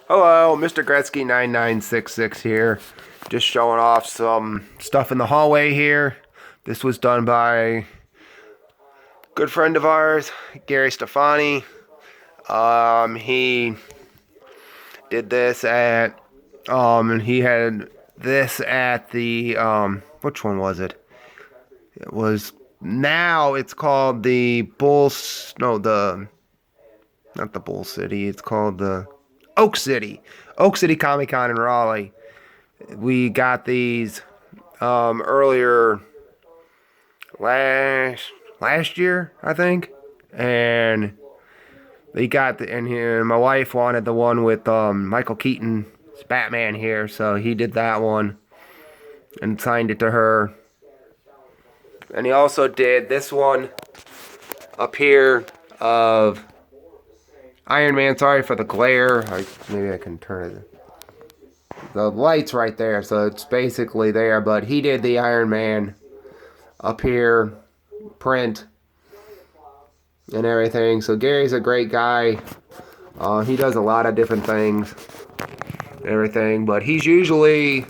Hello, Mr. Gretzky 9966 here. Just showing off some stuff in the hallway here. This was done by a good friend of ours, Gary Stefani. He did this at, and he had this at the, which one was it? It was, now it's called the Bulls, no, not the Bull City, it's called the Oak City Comic Con in Raleigh. We got these earlier last year, I think, and my wife wanted the one with Michael Keaton's Batman here, so he did that one and signed it to her. And he also did this one up here of Iron Man. Sorry for the glare. Maybe I can turn it. The light's right there, so it's basically there. But he did the Iron Man up here print and everything. So Gary's a great guy. He does a lot of different things and everything. But he's usually,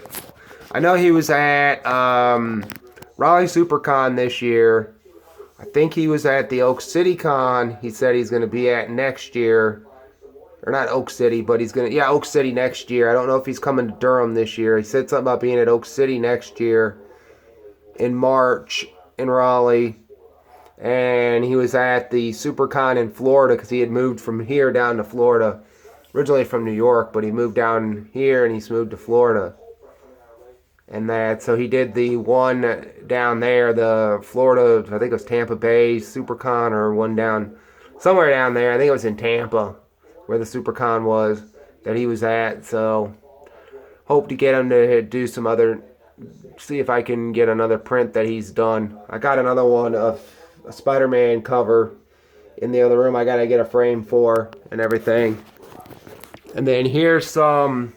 I know he was at Raleigh SuperCon this year. I think he was at the Oak City Con. He said he's going to be at next year. Or not Oak City, but he's going to, Oak City next year. I don't know if he's coming to Durham this year. He said something about being at Oak City next year in March in Raleigh. And he was at the SuperCon in Florida because he had moved from here down to Florida. Originally from New York, but he moved down here and he's moved to Florida. And so he did the one down there, the Florida, I think it was Tampa Bay SuperCon, or one down, somewhere down there. I think it was in Tampa, where the SuperCon was, that he was at. So, hope to get him to do some other, see if I can get another print that he's done. I got another one of a Spider-Man cover in the other room I gotta get a frame for and everything. And then here's some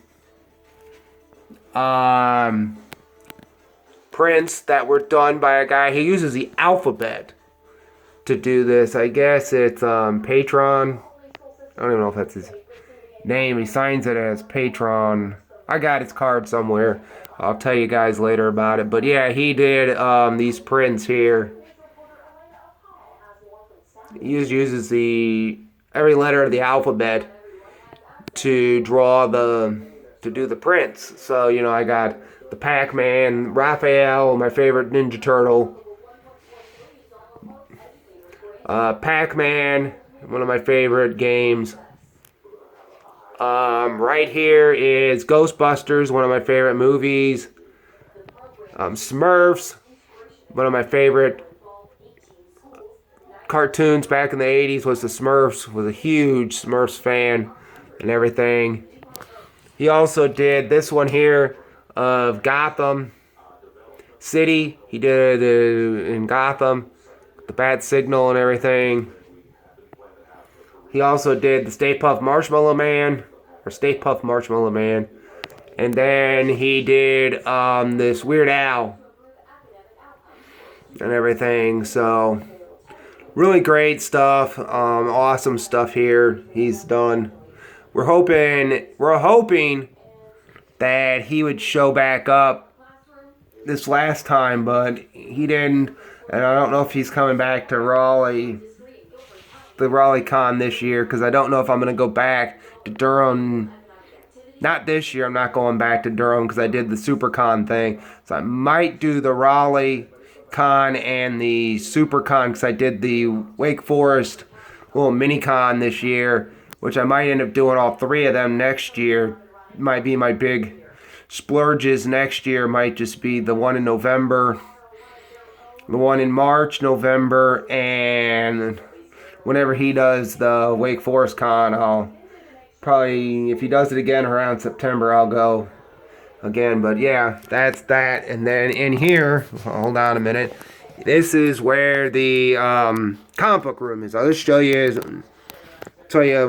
prints that were done by a guy. He uses the alphabet to do this. I guess it's Patron. I don't even know if that's his name. He signs it as Patron. I got his card somewhere. I'll tell you guys later about it. But yeah, he did these prints here. He uses every letter of the alphabet to do the prints. So, I got the Pac-Man, Raphael, my favorite Ninja Turtle. Pac-Man, one of my favorite games. Right here is Ghostbusters, one of my favorite movies. Smurfs, one of my favorite cartoons back in the 80s was the Smurfs. Was a huge Smurfs fan and everything. He also did this one here of Gotham City. He did in Gotham, the Bat Signal and everything. He also did the Stay Puft Marshmallow Man, or Stay Puft Marshmallow Man. And then he did this Weird Al and everything. So, really great stuff. Awesome stuff here he's done. We're hoping that he would show back up this last time, but he didn't. And I don't know if he's coming back to Raleigh, the Raleigh Con this year, because I don't know if I'm going to go back to Durham. Not this year. I'm not going back to Durham because I did the SuperCon thing. So I might do the Raleigh Con and the SuperCon because I did the Wake Forest little mini con this year, which I might end up doing all three of them next year. Might be my big splurges next year. Might just be the one in November, the one in March, November, and whenever he does the Wake Forest Con, I'll probably, if he does it again around September, I'll go again. But yeah, that's that. And then in here, hold on a minute, this is where the comic book room is. I'll just tell you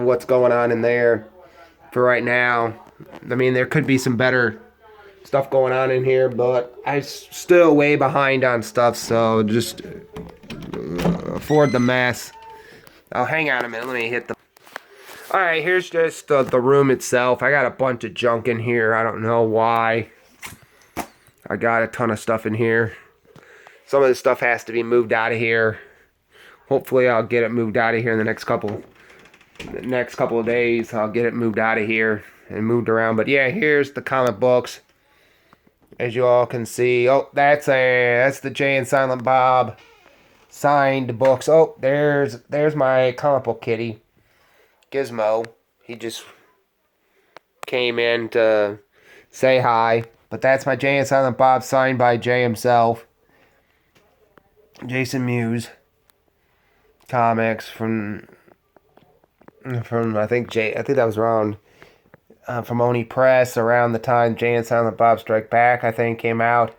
what's going on in there for right now. I mean, there could be some better stuff going on in here, but I'm still way behind on stuff, so just afford the mess. Oh, hang on a minute. Let me hit the... Alright, here's just the room itself. I got a bunch of junk in here. I don't know why. I got a ton of stuff in here. Some of this stuff has to be moved out of here. Hopefully I'll get it moved out of here in the next couple of days. I'll get it moved out of here and moved around. But yeah, here's the comic books. As you all can see. Oh, that's the Jay and Silent Bob signed books. Oh, there's my comic book kitty, Gizmo. He just came in to say hi. But that's my Jay and Silent Bob signed by Jay himself. Jason Mewes comics from I think that was around from Oni Press around the time Jay and Silent Bob Strike Back, I think, came out.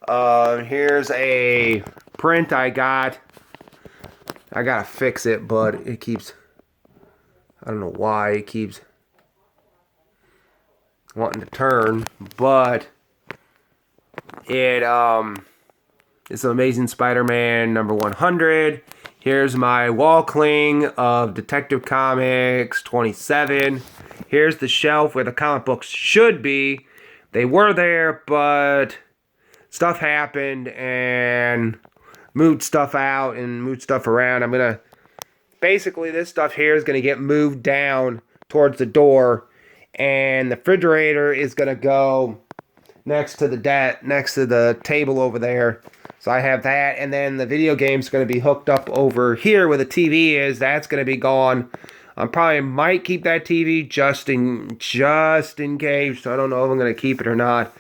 Here's a print I got. I gotta fix it, but it keeps, I don't know why it keeps wanting to turn, but it's an Amazing Spider-Man number 100. Here's my wall cling of Detective Comics 27. Here's the shelf where the comic books should be. They were there, but stuff happened and moved stuff out and moved stuff around. Basically this stuff here is gonna get moved down towards the door, and the refrigerator is gonna go next to the table over there. So I have that, and then the video game's going to be hooked up over here where the TV is. That's going to be gone. I probably might keep that TV just in case. So I don't know if I'm going to keep it or not.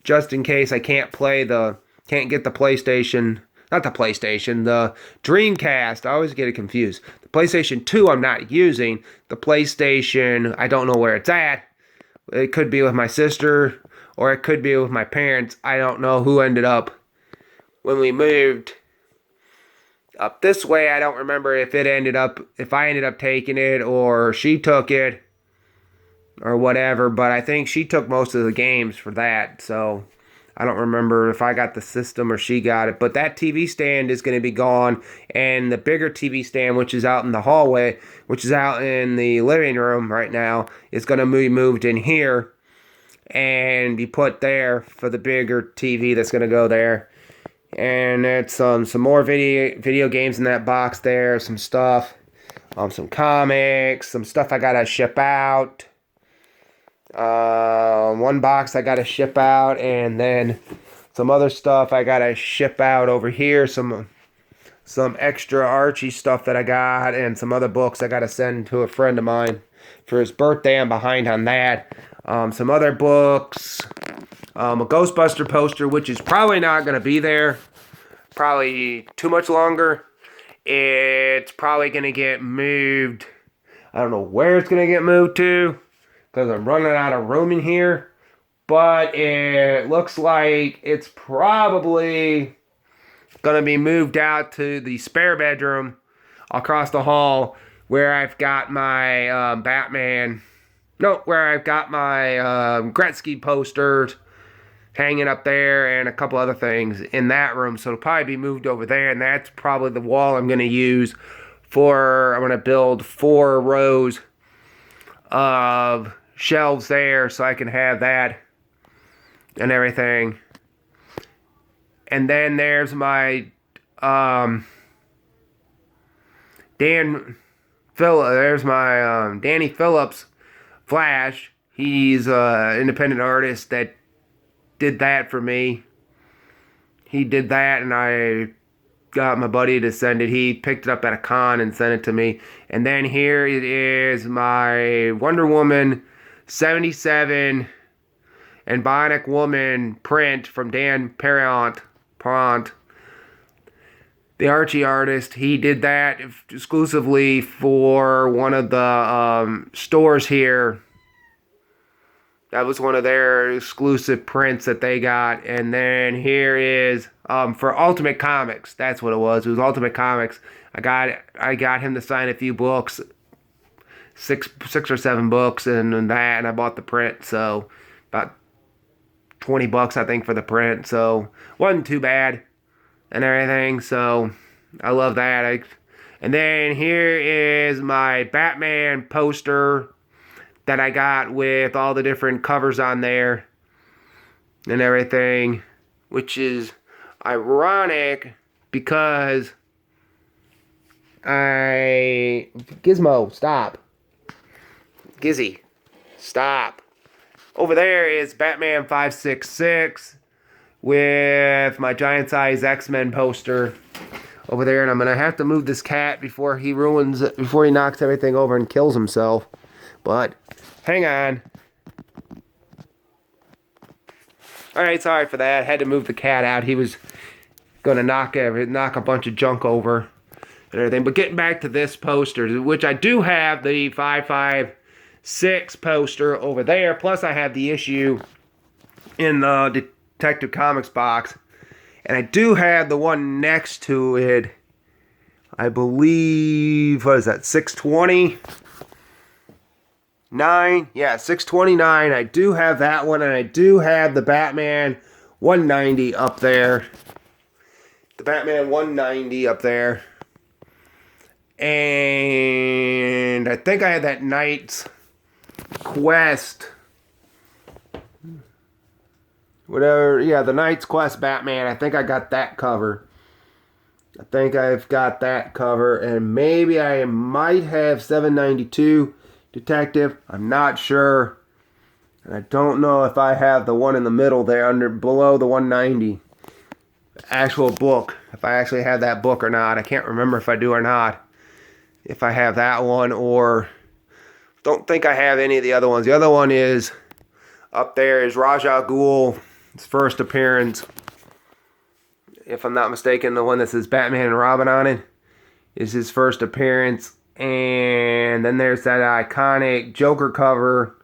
Just in case I can't get the PlayStation, not the PlayStation, the Dreamcast. I always get it confused. The PlayStation 2 I'm not using. The PlayStation, I don't know where it's at. It could be with my sister, or it could be with my parents. I don't know who ended up. When we moved up this way, I don't remember if I ended up taking it or she took it or whatever, but I think she took most of the games for that, so I don't remember if I got the system or she got it. But that TV stand is going to be gone, and the bigger TV stand, which is out in the hallway, which is out in the living room right now, is going to be moved in here and be put there for the bigger TV that's going to go there. And it's some more video games in that box there, some stuff, some comics, some stuff I gotta ship out. One box I gotta ship out, and then some other stuff I gotta ship out over here. Some extra Archie stuff that I got, and some other books I gotta send to a friend of mine for his birthday. I'm behind on that. Some other books. A Ghostbuster poster, which is probably not going to be there. Probably too much longer. It's probably going to get moved. I don't know where it's going to get moved to, because I'm running out of room in here. But it looks like it's probably going to be moved out to the spare bedroom across the hall, where I've got my where I've got my Gretzky posters hanging up there, and a couple other things in that room. So it'll probably be moved over there, and that's probably the wall I'm going to use I'm going to build 4 rows of shelves there so I can have that and everything. And then there's my Danny Phillips Flash. He's an independent artist that did that for me. He did that, and I got my buddy to send it. He picked it up at a con and sent it to me. And then here it is, my Wonder Woman 77 and Bionic Woman print from Dan Parent, the Archie artist. He did that exclusively for one of the stores here. That was one of their exclusive prints that they got. And then here is for Ultimate Comics. That's what it was. It was Ultimate Comics. I got him to sign a few books, six or 7 books, and I bought the print. So about $20, I think, for the print. So wasn't too bad and everything. So I love that. And then here is my Batman poster that I got with all the different covers on there and everything, which is ironic because Gizmo, stop. Gizzy, stop. Over there is Batman 566 with my giant size X-Men poster over there, and I'm gonna have to move this cat before he knocks everything over and kills himself. But hang on. Alright, sorry for that. Had to move the cat out. He was gonna knock a bunch of junk over and everything. But getting back to this poster, which I do have the 556 poster over there, plus I have the issue in the Detective Comics box, and I do have the one next to it. I believe, what is that, 629? Yeah, 629. I do have that one, and I do have the Batman 190 up there. The Batman 190 up there. And I think I had that Knight's Quest, whatever, yeah, the Knight's Quest Batman. I think I got that cover. I think I've got that cover, and maybe I might have 792 Detective. I'm not sure. And I don't know if I have the one in the middle there, below the 190 actual book. If I actually have that book or not. I can't remember if I do or not. If I have that one, or don't think I have any of the other ones. The other one is up there is Ra's al Ghul's first appearance. If I'm not mistaken, the one that says Batman and Robin on it is his first appearance. And then there's that iconic Joker cover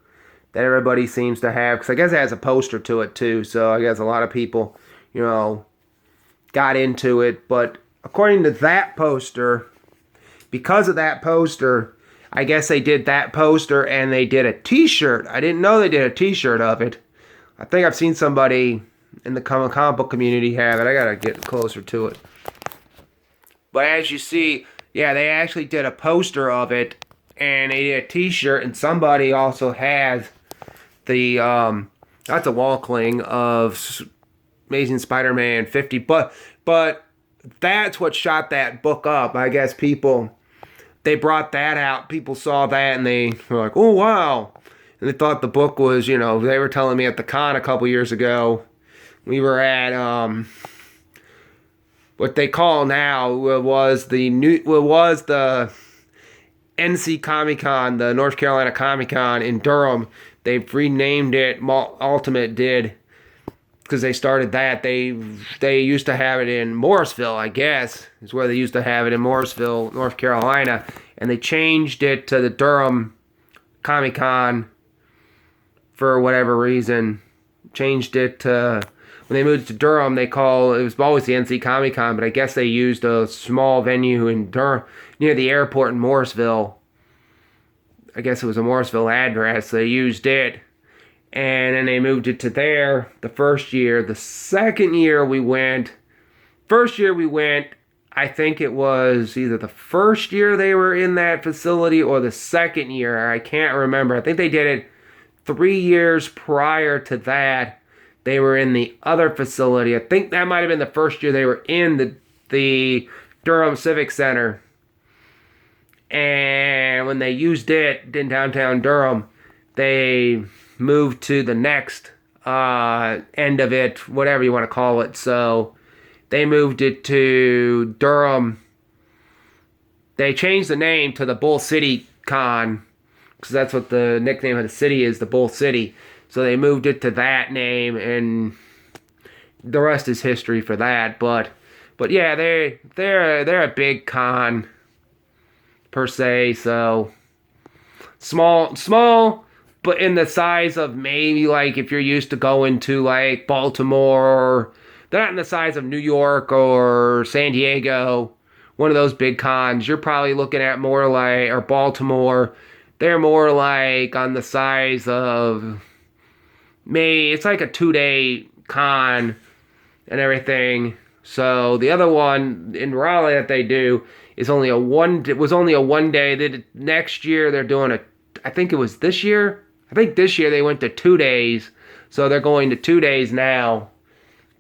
that everybody seems to have, because I guess it has a poster to it too. So I guess a lot of people, got into it. But according to that poster, because of that poster, I guess they did that poster and they did a t-shirt. I didn't know they did a t-shirt of it. I think I've seen somebody in the comic book community have it. I gotta get closer to it. But as you see, yeah, they actually did a poster of it and they did a t-shirt, and somebody also has the that's a wall cling of Amazing Spider-Man 50, but that's what shot that book up. I guess they brought that out. People saw that and they were like, oh, wow. And they thought the book was, they were telling me at the con a couple years ago, we were at what they call now was the NC Comic Con, the North Carolina Comic Con in Durham. They've renamed it, Ultimate did, because they started that. They used to have it in Morrisville, I guess, is where they used to have it, in Morrisville, North Carolina. And they changed it to the Durham Comic Con for whatever reason. Changed it to, when they moved to Durham, it was always the NC Comic Con, but I guess they used a small venue in Durham, near the airport in Morrisville. I guess it was a Morrisville address. They used it. And then they moved it to there the first year. The second year we went, I think it was either the first year they were in that facility or the second year. I can't remember. I think they did it 3 years prior to that. They were in the other facility. I think that might have been the first year they were in the Durham Civic Center. And when they used it in downtown Durham, they moved to the next end of it, whatever you want to call it. So they moved it to Durham. They changed the name to the Bull City Con, because that's what the nickname of the city is, the Bull City. So they moved it to that name, and the rest is history for that. But yeah, they're a big con per se. So small, but in the size of maybe like if you're used to going to like Baltimore, they're not in the size of New York or San Diego, one of those big cons. You're probably looking at more like, or Baltimore, they're more like on the size of, maybe it's like a 2-day con and everything. So the other one in Raleigh that they do is only a one. It was only a 1 day. Next year they're doing a. I think it was this year. I think this year they went to 2 days, so they're going to 2 days now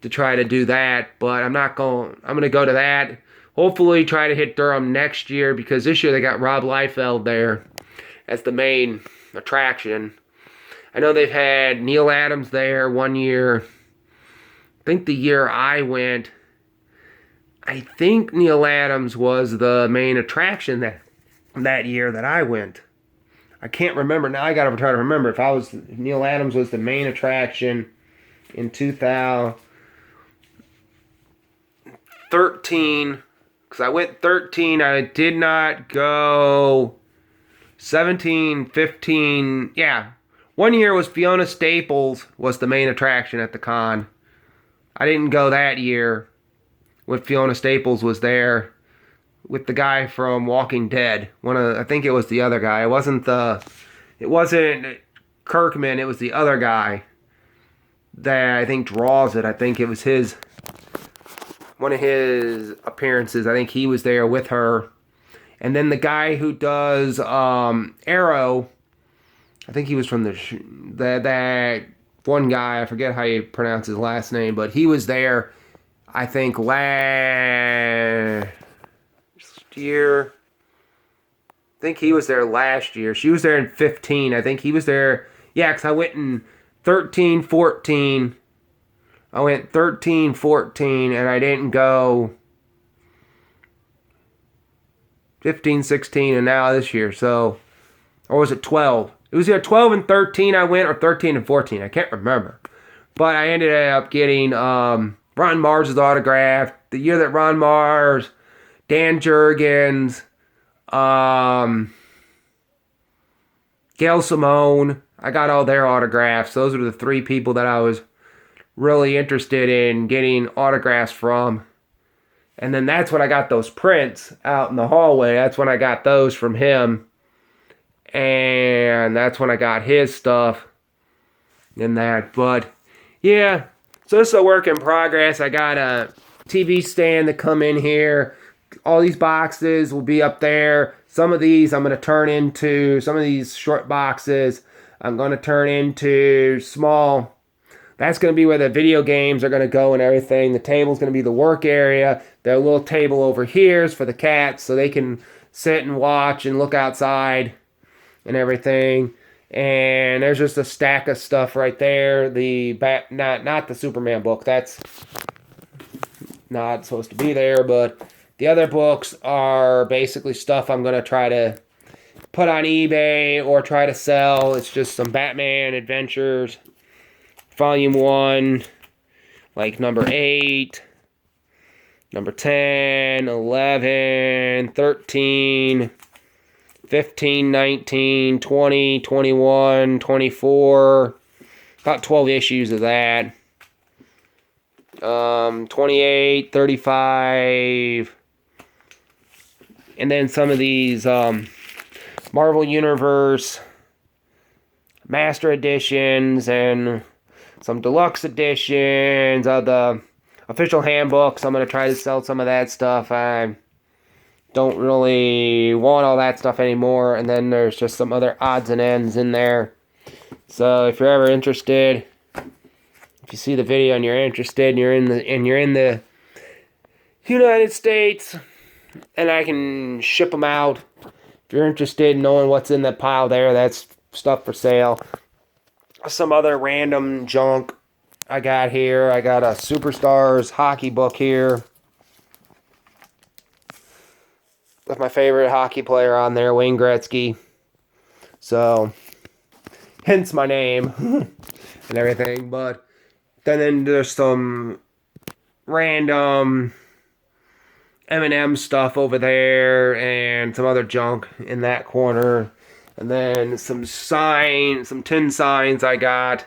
to try to do that. But I'm not going. I'm going to go to that. Hopefully, try to hit Durham next year because this year they got Rob Liefeld there as the main attraction. I know they've had Neil Adams there 1 year. I think the year I went, I think Neil Adams was the main attraction that year that I went. I can't remember now. I gotta try to remember if Neil Adams was the main attraction in 2013. Because I went 13. I did not go 17, 15. Yeah. 1 year was Fiona Staples was the main attraction at the con. I didn't go that year when Fiona Staples was there with the guy from Walking Dead. I think it was the other guy. It wasn't Kirkman. It was the other guy that I think draws it. I think it was one of his appearances. I think he was there with her. And then the guy who does Arrow, I think he was from that one guy. I forget how you pronounce his last name, but he was there, I think, last year. I think he was there last year. She was there in 15. I think he was there. Yeah, because I went in 13, 14. I went 13, 14, and I didn't go 15, 16, and now this year. So, or was it 12? It was either 12 and 13 I went, or 13 and 14. I can't remember. But I ended up getting Ron Mars' autograph. The year that Ron Mars, Dan Jurgens, Gail Simone, I got all their autographs. Those were the 3 people that I was really interested in getting autographs from. And then that's when I got those prints out in the hallway. That's when I got those from him. And that's when I got his stuff in that. But, yeah. So this is a work in progress. I got a TV stand to come in here. All these boxes will be up there. Some of these I'm going to turn into, some of these short boxes, I'm going to turn into small. That's going to be where the video games are going to go and everything. The table's going to be the work area. The little table over here is for the cats so they can sit and watch and look outside and everything. And there's just a stack of stuff right there. Not the Superman book. That's not supposed to be there, but the other books are basically stuff I'm going to try to put on eBay or try to sell. It's just some Batman Adventures, Volume 1, like number 8, number 10, 11, 13, 15, 19, 20, 21, 24, about 12 issues of that. 28, 35, and then some of these Marvel Universe Master Editions and some deluxe editions of the official handbooks. I'm going to try to sell some of that stuff. I don't really want all that stuff anymore. And then there's just some other odds and ends in there. So if you're ever interested, if you see the video and you're interested and you're in the United States and I can ship them out, if you're interested in knowing what's in that pile there, that's stuff for sale. Some other random junk I got here. I got a Superstars hockey book here with my favorite hockey player on there, Wayne Gretzky. So, hence my name and everything. But then there's some random M&M stuff over there and some other junk in that corner. And then some tin signs I got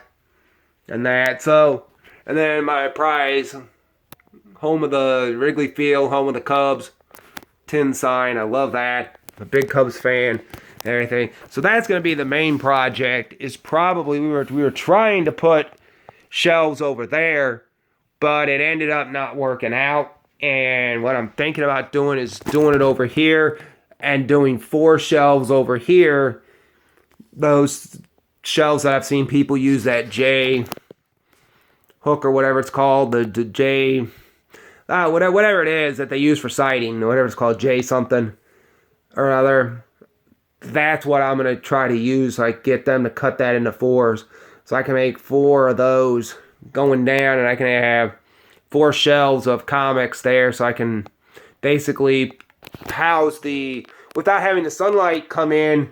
and that. So, and then my prize, home of the Wrigley Field, home of the Cubs, tin sign. I love that. I'm a big Cubs fan and everything. So that's going to be the main project. Is probably we were trying to put shelves over there, but it ended up not working out. And what I'm thinking about doing is doing it over here and doing 4 shelves over here. Those shelves that I've seen people use, that J hook or whatever it's called, the J, whatever it is that they use for siding, whatever it's called, J something or other. That's what I'm going to try to use. So I get them to cut that into 4s. So I can make 4 of those going down, and I can have 4 shelves of comics there, so I can basically house without having the sunlight come in.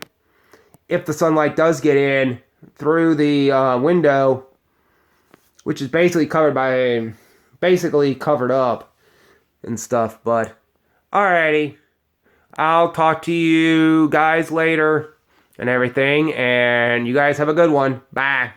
If the sunlight does get in through the window, which is basically covered up and stuff. But alrighty, I'll talk to you guys later and everything, and you guys have a good one. Bye.